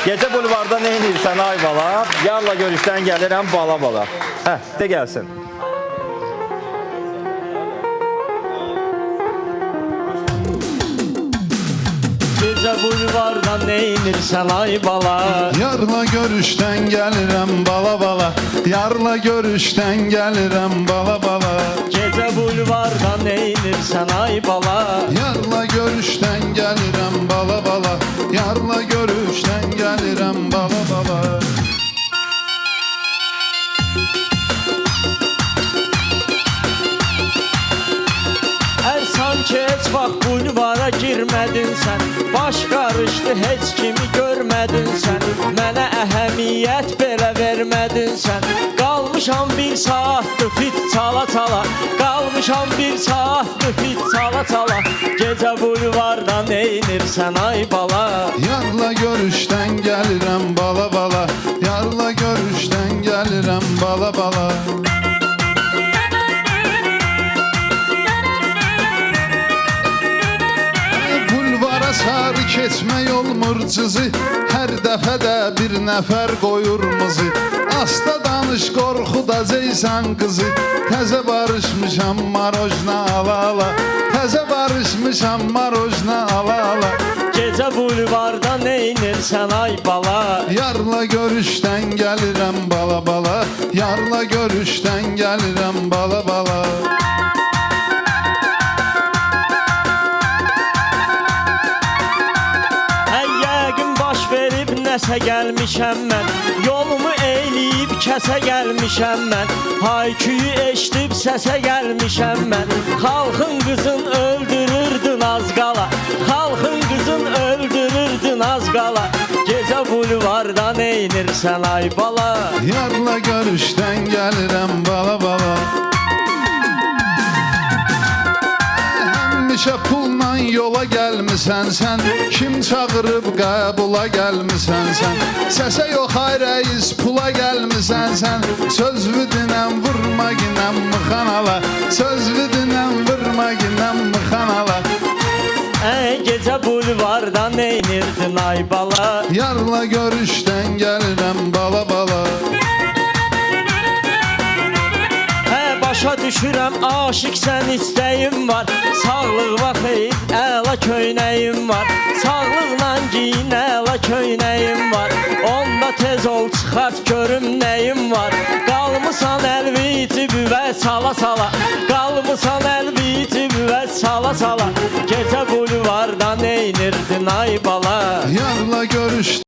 Gece bulvarda ne inirsən ay bala? Yarla görüşdən gəlirəm bala bala. De gəlsin. Gece bulvarda ne inirsən ay bala? Yarla görüşdən gəlirəm bala bala. Yarla görüşdən gəlirəm bala bala. Gece bulvarda ne inirsən ay bala? Yarla görüşdən gəlirəm bala bala. Yarla görüşdən gəlirəm bala bala. Sanki heç vaxt bulvara girmədin sən. Baş qarışdı, heç kimi görmədin sən. Mənə əhəmiyyət belə vermədin sən. Qalmışam bir saatdır fit çala çala. Qalmışam bir saatdır fit çala çala. Gecə bulvarda ne inirsən ay bala? Yarla görüşdən gəlirəm bala bala. Yarla görüşdən gəlirəm bala bala. Sarı keçmək olmur cızı. Hər dəfədə bir nəfər qoyur mızı. Asta danış qorxudacaqsan qızı. Təzə barışmışam marojna ala ala. Təzə barışmışam marojna ala ala. Gecə bulvarda ne inirsən ay bala? Yarla görüşdən gəlirəm bala bala. Yarla görüşdən gəlirəm bala bala. Nəsə gəlmişəm mən, yolumu eyləyib kəsə gəlmişəm mən. Hayküyü eşdib səsə gəlmişəm mən. Xalqın qızın öldürürdün az qala. Xalqın qızın öldürürdün az qala. Gecə bulvarda ne inirsən ay bala? Yarla görüşdən gəlirəm bala bala. Həmişə pulla yola gəlmisən sən. Kim çağırıb qəbula gəlmisən sən. Səsə yox ay rəis pula gəlmisən sən. Sözvü dinən vurma ginəm mıxanala. Sözvü dinən vurma ginəm mıxanala. Gecə bulvarda ne inirdin ay bala? Yarla görüşdən gəlirəm bala bala. Başa düşürəm aşıq sən istəyim var. Sağlıq var xeyr, əla köynəyim var. Sağlıqla giyin, əla köynəyim var. Onda tez ol çıxart görüm nəyim var. Qalmısan əlviti büvə sala sala. Qalmısan əlviti büvə sala sala. Gecə bulvarda ne inirdin ay bala?